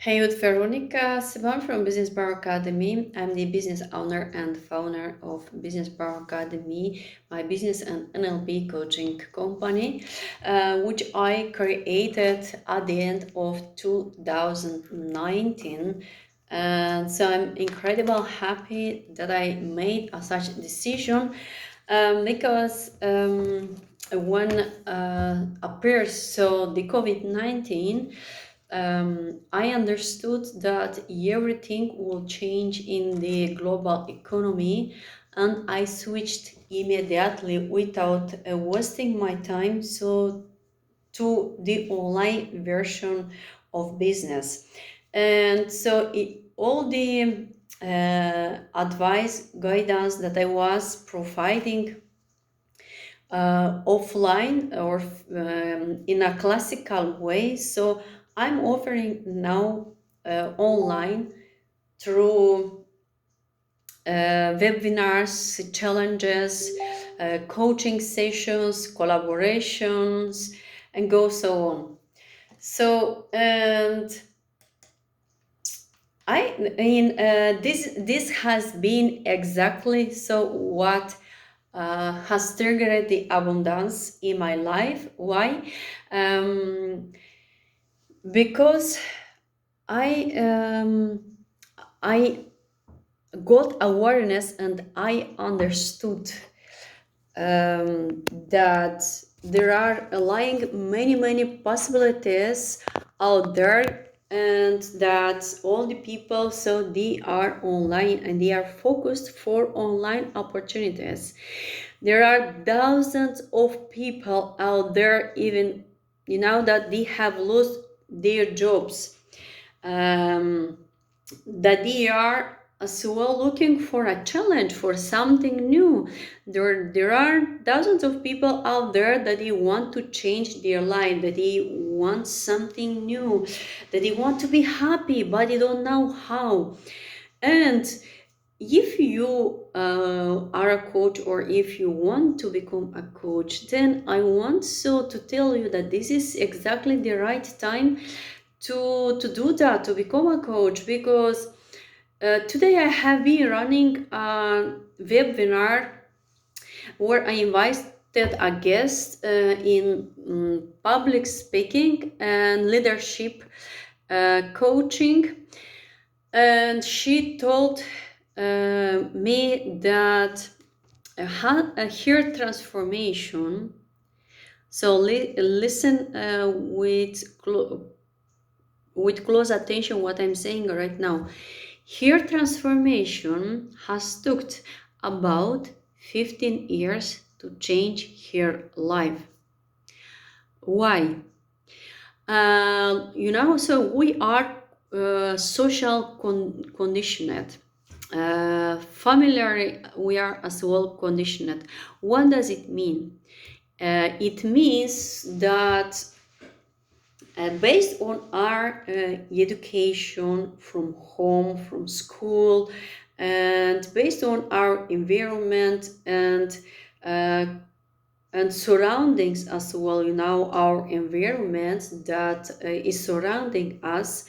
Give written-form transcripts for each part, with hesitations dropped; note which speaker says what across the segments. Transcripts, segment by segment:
Speaker 1: Hey, with Veronica Sivan from Business Bar Academy. I'm the business owner and founder of Business Bar Academy, my business and NLP coaching company, which I created at the end of 2019. And so I'm incredible happy that I made such decision because when appears so the COVID-19, I understood that everything will change in the global economy, and I switched immediately without wasting my time to the online version of business. And so all the advice guidance that I was providing offline or in a classical way. So I'm offering now online through webinars, challenges, coaching sessions, collaborations, and go so on. So and this has been exactly so what has triggered the abundance in my life. Why? Um, because I I got awareness and I understood that there are lying many possibilities out there, and that all the people so they are online and they are focused for online opportunities. There are thousands of people out there, even that they have lost their jobs, um, that they are as well looking for a challenge, for something new. There are thousands of people out there that they want to change their life, that they want something new, that they want to be happy, but they don't know how. And if you are a coach, or if you want to become a coach, then I want so to tell you that this is exactly the right time to do that, to become a coach, because today I have been running a webinar where I invited a guest in public speaking and leadership coaching, and she told me that a hair transformation. So listen with close attention what I'm saying right now. Hair transformation has took about 15 years to change her life. Why? So we are social conditioned. Familiar, we are as well conditioned. What does it mean? It means that based on our education from home, from school, and based on our environment uh, and surroundings as well, our environment that is surrounding us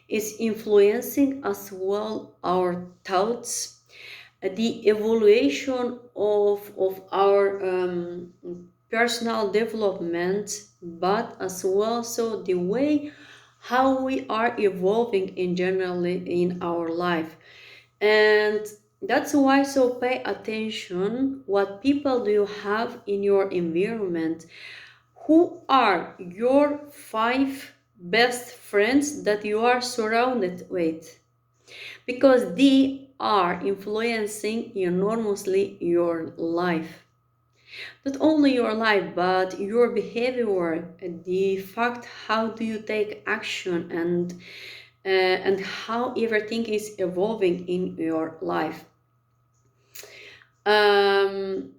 Speaker 1: is influencing as well our thoughts, the evaluation of our personal development, but as well so the way how we are evolving in generally in our life. And that's why so pay attention what people do you have in your environment. Who are your 5 best friends that you are surrounded with? Because they are influencing enormously your life. Not only your life, but your behavior, the fact how do you take action, and how everything is evolving in your life. Um,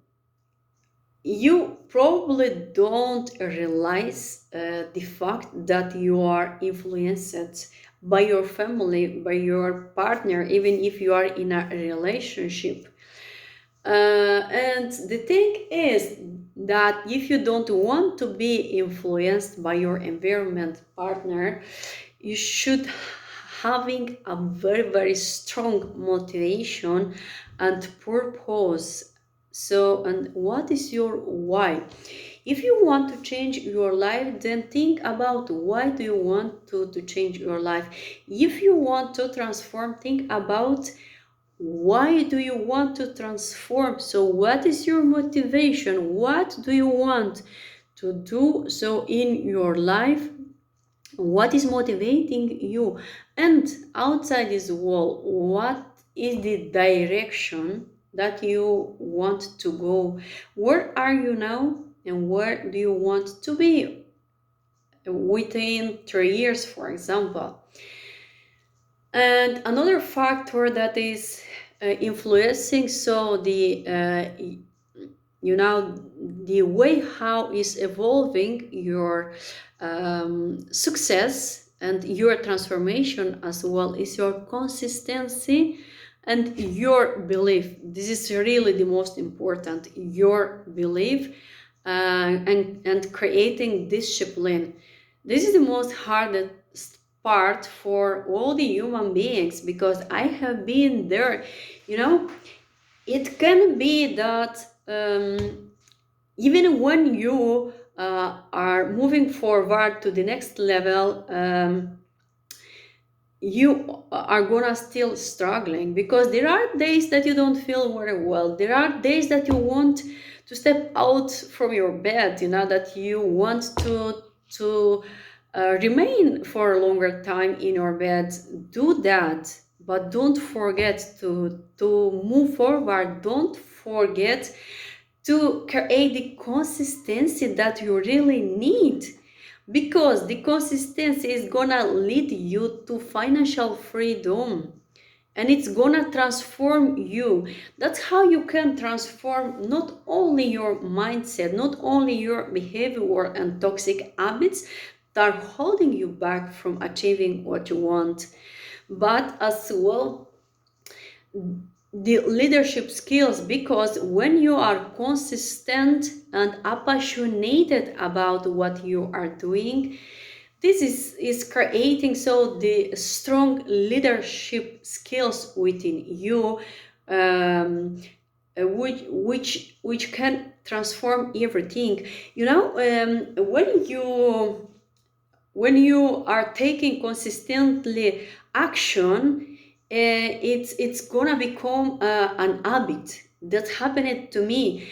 Speaker 1: you probably don't realize the fact that you are influenced by your family, by your partner, even if you are in a relationship. And the thing is that if you don't want to be influenced by your environment partner, you should having a very, very strong motivation and purpose. So, and what is your why? If you want to change your life, then think about why do you want to change your life. If you want to transform, think about why do you want to transform. So what is your motivation? What do you want to do so in your life? What is motivating you? And outside this wall, what is the direction that you want to go? Where are you now and where do you want to be within 3 years, for example? And another factor that is influencing so the way how is evolving your success and your transformation as well is your consistency and your belief. This is really the most important, your belief, and creating discipline. This is the most hardest part for all the human beings, because I have been there. It can be that even when you are moving forward to the next level, you are gonna still struggling, because there are days that you don't feel very well. There are days that you want to step out from your bed, that you want to remain for a longer time in your bed. Do that, but don't forget to move forward. Don't forget to create the consistency that you really need, because the consistency is gonna lead you to financial freedom, and it's gonna transform you. That's how you can transform not only your mindset, not only your behavior and toxic habits that are holding you back from achieving what you want, but as well the leadership skills, because when you are consistent and passionate about what you are doing, this is creating so the strong leadership skills within you, which can transform everything. When you are taking consistently action, it's gonna become an habit. That happened to me.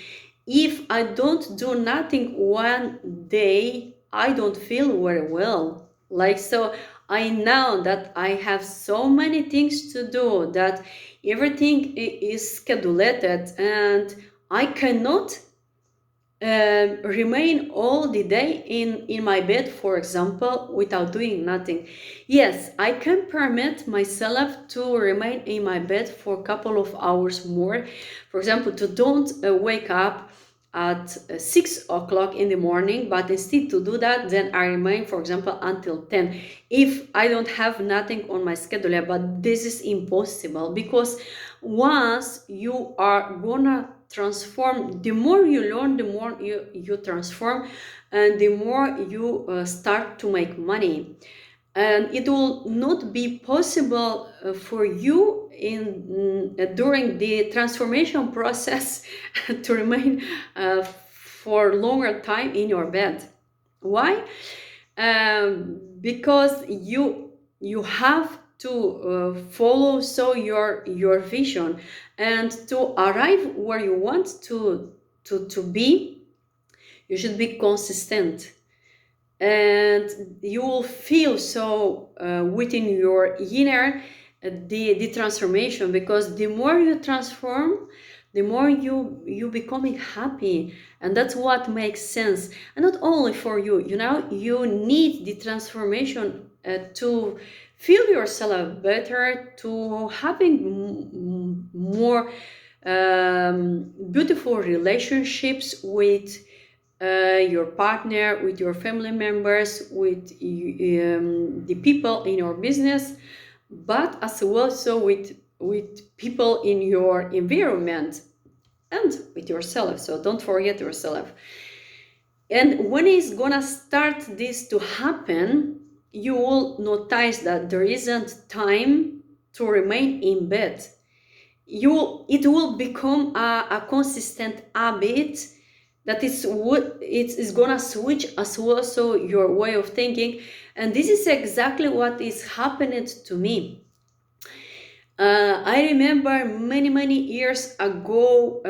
Speaker 1: If I don't do nothing one day, I don't feel very well. So I know that I have so many things to do, that everything is scheduled, and I cannot remain all the day in my bed, for example, without doing nothing. Yes, I can permit myself to remain in my bed for a couple of hours more. For example, to don't wake up at 6 o'clock in the morning, but instead to do that, then I remain, for example, until 10 if I don't have nothing on my schedule. But this is impossible, because once you are gonna transform, the more you learn, the more you transform, and the more you start to make money. And it will not be possible for you during the transformation process to remain for longer time in your bed. Why? Because you have to follow so your vision, and to arrive where you want to be, you should be consistent, and you will feel so within your inner the transformation, because the more you transform, the more you becoming happy, and that's what makes sense. And not only for you, you need the transformation to feel yourself better, to having more beautiful relationships with your partner, with your family members, with the people in your business, but as well so with people in your environment, and with yourself. So don't forget yourself. And when is gonna start this to happen? you will notice that there isn't time to remain in bed. It will become a consistent habit that it is gonna switch as well so your way of thinking, and this is exactly what is happening to me. I remember many years ago,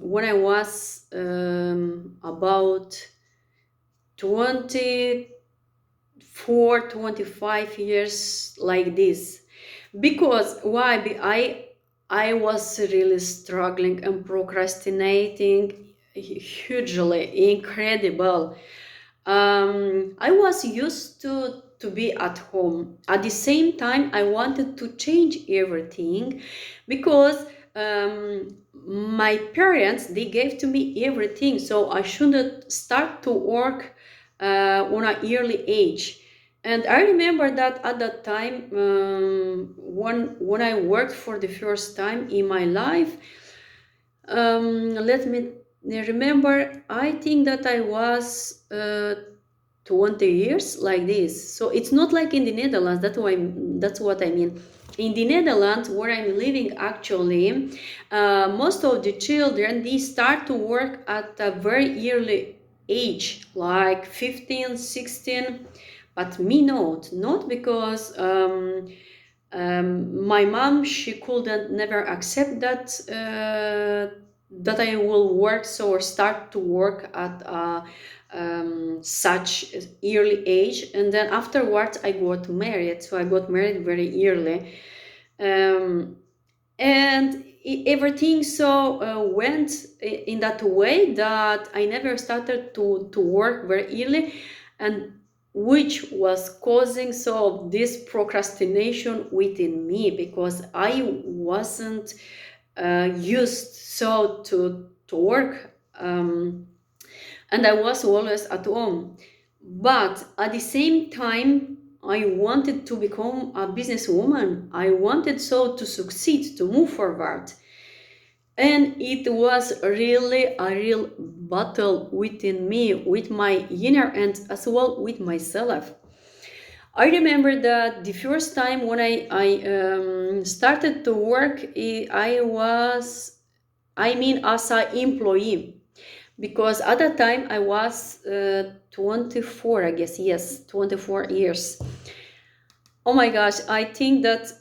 Speaker 1: when I was about 24, 25 years like this. Because why? I was really struggling and procrastinating hugely, incredible. I was used to be at home. At the same time, I wanted to change everything because my parents, they gave to me everything, so I shouldn't start to work on an early age. And I remember that at that time, when I worked for the first time in my life, let me remember, I think that I was 20 years like this. So it's not like in the Netherlands. That's what I mean. In the Netherlands, where I'm living actually, most of the children, they start to work at a very early age, like 15, 16. But me not because my mom, she couldn't never accept that I will work so or start to work at such early age. And then afterwards I got married, so I got married very early. And everything so went in that way that I never started to work very early, and which was causing so this procrastination within me because I wasn't used so to work, and I was always at home. But at the same time, I wanted to become a businesswoman. I wanted so to succeed, to move forward. And it was really a real battle within me, with my inner and as well with myself. I remember that the first time when I started to work, I mean, as an employee, because at that time I was 24, I guess, yes, 24 years. Oh my gosh, I think that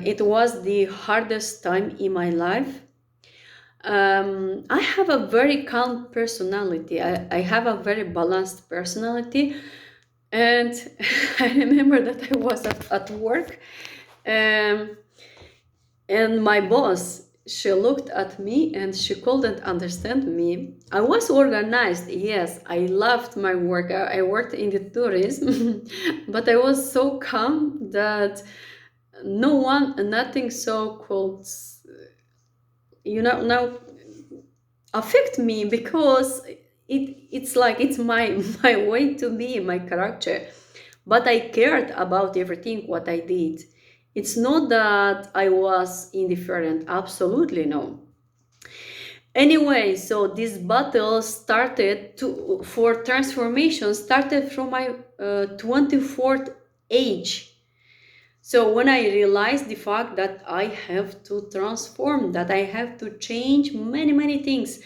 Speaker 1: it was the hardest time in my life. I have a very calm personality. I have a very balanced personality. And I remember that I was at work, um, and my boss, she looked at me and she couldn't understand me. I was organized, yes, I loved my work. I worked in the tourism, but I was so calm that nothing so could, now affect me because it's like it's my my way to be, my character. But I cared about everything what I did. It's not that I was indifferent, absolutely no. Anyway, so this battle started to for transformation started from my 24th age. So when I realized the fact that I have to transform, that I have to change many things,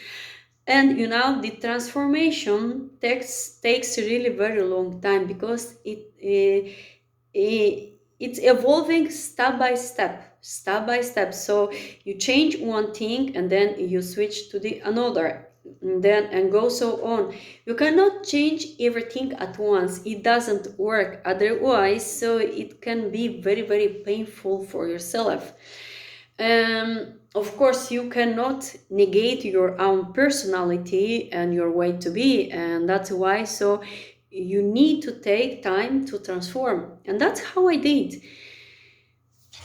Speaker 1: and the transformation takes really very long time because it's evolving step by step. So you change one thing and then you switch to the another, and go so on. You cannot change everything at once. It doesn't work otherwise, so it can be very painful for yourself. Of course, you cannot negate your own personality and your way to be, and that's why so you need to take time to transform, and that's how I did.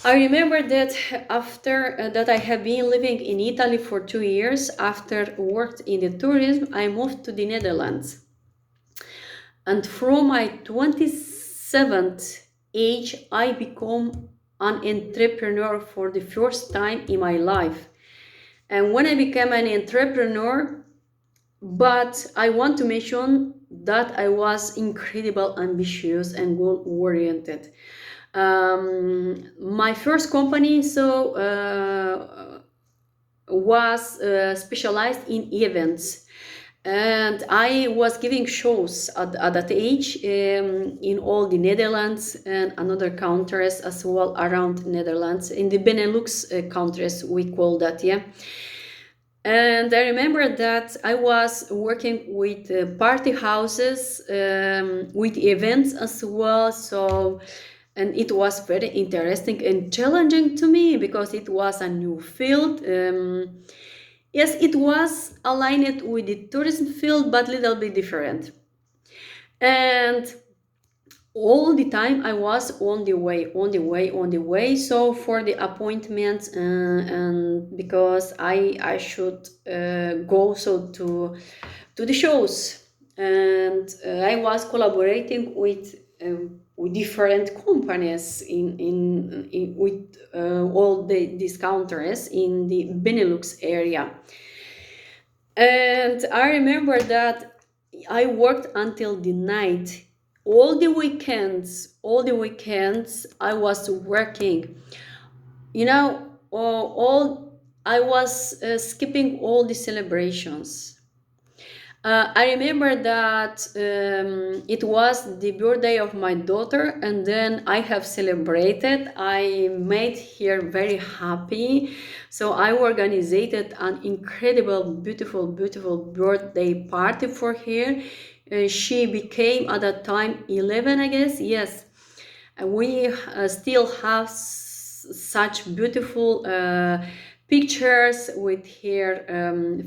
Speaker 1: I remember that after that I have been living in Italy for 2 years. After worked in the tourism, I moved to the Netherlands, and from my 27th age, I become an entrepreneur for the first time in my life. And when I became an entrepreneur, but I want to mention that I was incredible ambitious and goal oriented. My first company was specialized in events, and I was giving shows at that age in all the Netherlands and another countries as well around Netherlands, in the Benelux countries we call that, yeah. And I remember that I was working with party houses, with events as well. So, and it was very interesting and challenging to me because it was a new field. Yes, it was aligned with the tourism field, but little bit different. And all the time I was on the way. So for the appointments, and because I should go so to the shows, and I was collaborating with different companies in with all these countries in the Benelux area. And I remember that I worked until the night. All the weekends, I was working. You know, all I was skipping all the celebrations. I remember that it was the birthday of my daughter, and then I have celebrated. I made her very happy. So I organized an incredible, beautiful, beautiful birthday party for her. She became at that time 11, I guess. Yes. We still have such beautiful pictures with her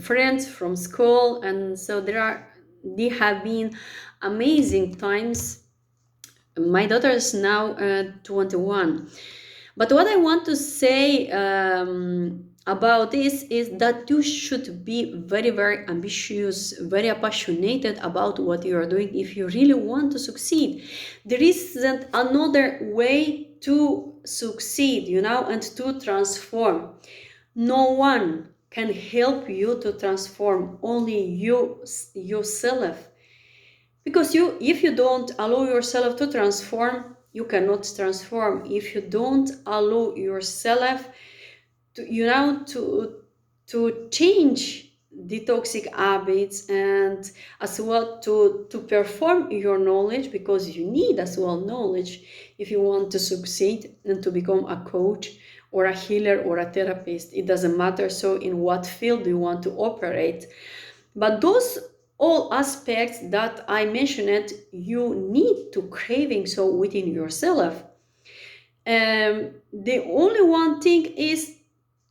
Speaker 1: friends from school, and so they have been amazing times. My daughter is now 21. But what I want to say about this is that you should be very, very ambitious, very passionate about what you are doing if you really want to succeed. There isn't another way to succeed, and to transform. No one can help you to transform, only you yourself. Because if you don't allow yourself to transform, you cannot transform. If you don't allow yourself to change the toxic habits, and as well to perform your knowledge, because you need as well knowledge if you want to succeed and to become a coach or a healer or a therapist. It doesn't matter so in what field you want to operate. But those all aspects that I mentioned, you need to craving so within yourself. The only one thing is,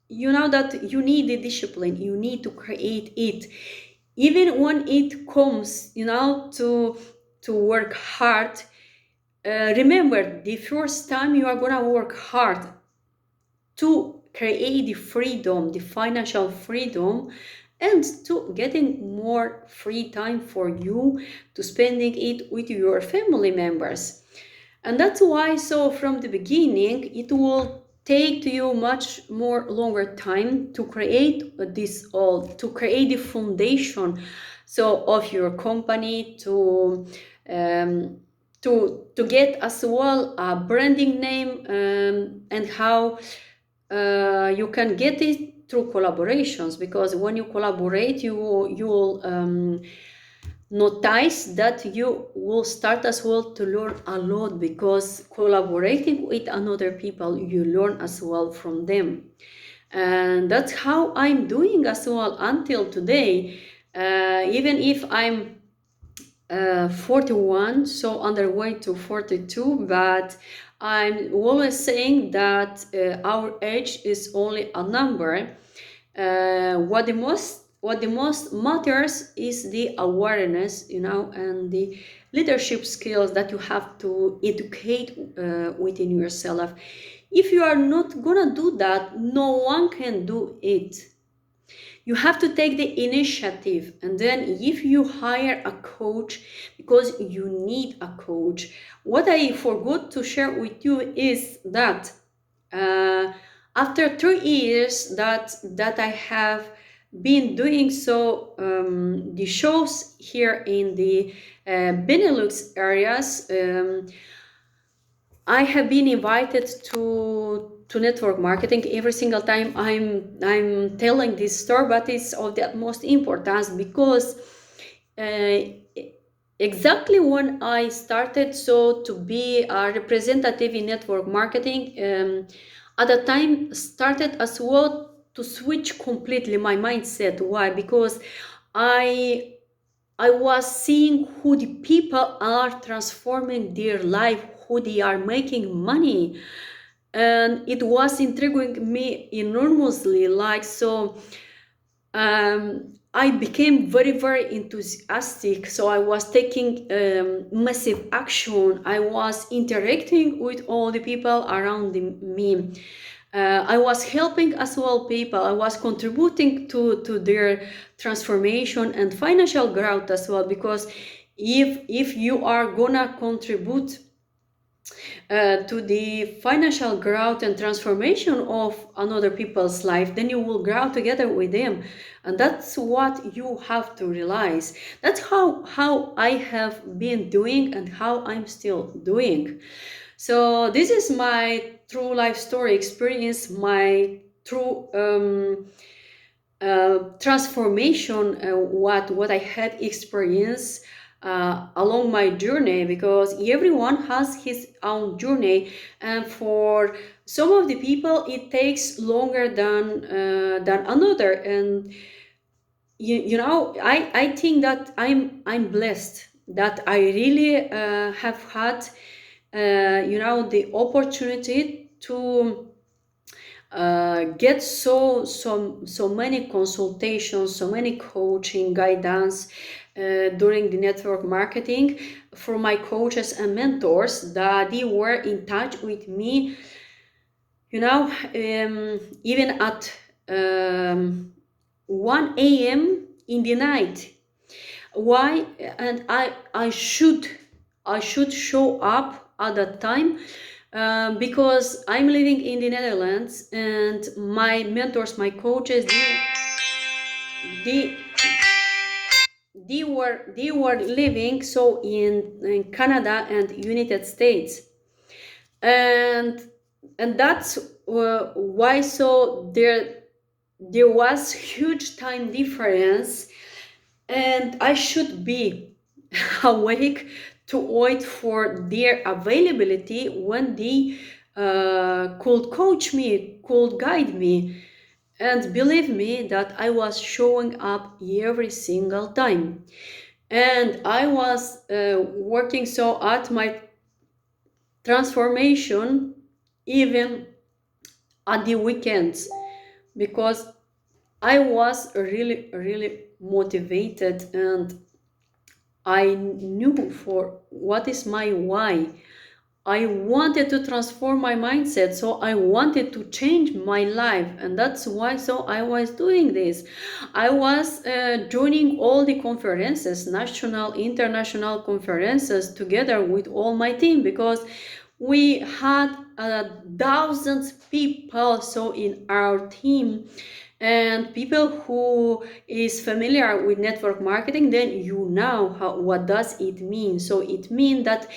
Speaker 1: that you need the discipline. You need to create it, even when it comes, to work hard. Remember, the first time you are gonna work hard to create the freedom, the financial freedom, and to getting more free time for you to spending it with your family members. And that's why, so from the beginning, it will take to you much more longer time to create this all, to create the foundation so of your company, to get as well a branding name, and how you can get it through collaborations, because when you collaborate, you'll notice that you will start as well to learn a lot, because collaborating with another people, you learn as well from them. And that's how I'm doing as well until today. Even if I'm 41, so on the way to 42, but I'm always saying that our age is only a number. What the most matters is the awareness, and the leadership skills that you have to educate within yourself. If you are not gonna do that, no one can do it. You have to take the initiative, and then if you hire a coach, because you need a coach. What I forgot to share with you is that after 3 years that I have been doing so the shows here in the Benelux areas. I have been invited to network marketing every single time I'm telling this story, but it's of the utmost importance because uh, exactly when I started so to be a representative in network marketing, at the time started as well to switch completely my mindset. Why? Because I I was seeing who the people are transforming their life, who they are making money, and it was intriguing me enormously. Like so, I became very enthusiastic. So I was taking massive action. I was interacting with all the people around me. I was helping as well people. I was contributing to their transformation and financial growth as well. Because if you are gonna contribute to the financial growth and transformation of another people's life, then you will grow together with them. And that's what you have to realize. That's how I have been doing and how I'm still doing. So this is my true life story experience, my true transformation, what I had experienced along my journey, because everyone has his own journey, and for some of the people it takes longer than another. And you know, I think that I'm blessed that I really have had you know, the opportunity to get so many consultations, so many coaching guidance during the network marketing for my coaches and mentors that they were in touch with me, you know, even at 1 a.m. in the night. Why? And I should show up at that time, because I'm living in the Netherlands, and my mentors, my coaches, they, they were living so in Canada and United States, and that's why so there was huge time difference, and I should be awake to wait for their availability when they could coach me, could guide me. And believe me that I was showing up every single time. And I was working so at my transformation even at the weekends, because I was really motivated, and I knew for what is my why. I wanted to transform my mindset, so I wanted to change my life, and that's why so I was doing this. I was joining all the conferences, national, international conferences, together with all my team, because we had thousands people so in our team, and people who is familiar with network marketing, then you know what does it mean. So it means that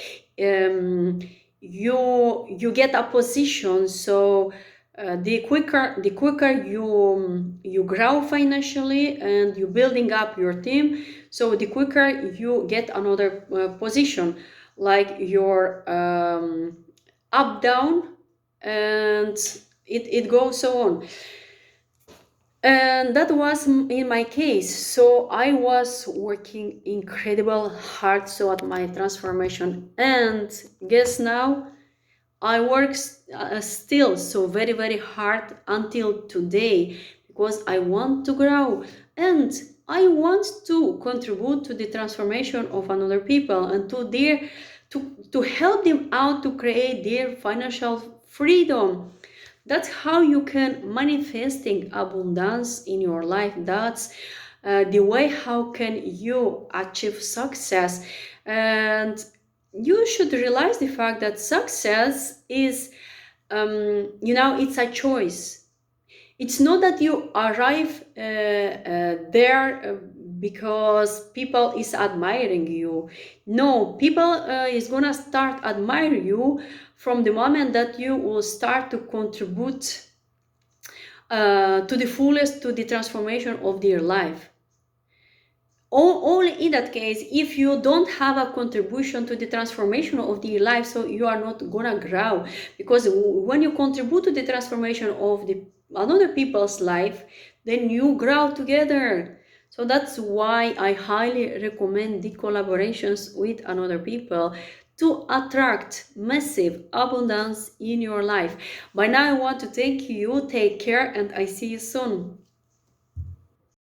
Speaker 1: you get a position, so the quicker you grow financially and you building up your team, so the quicker you get another position, like your up down, and it goes so on. And that was in my case. So I was working incredible hard so at my transformation, and guess now I work still so very hard until today, because I want to grow, and I want to contribute to the transformation of another people, and to help them out to create their financial freedom. That's how you can manifesting abundance in your life. That's the way how can you achieve success. And you should realize the fact that success is you know, it's a choice. It's not that you arrive there because people is admiring you. No, people is gonna start admire you from the moment that you will start to contribute to the fullest to the transformation of their life. Only in that case, if you don't have a contribution to the transformation of their life, so you are not gonna grow, because when you contribute to the transformation of the another people's life, then you grow together. So that's why I highly recommend the collaborations with another people to attract massive abundance in your life. By now I want to thank you, take care, and I see you soon.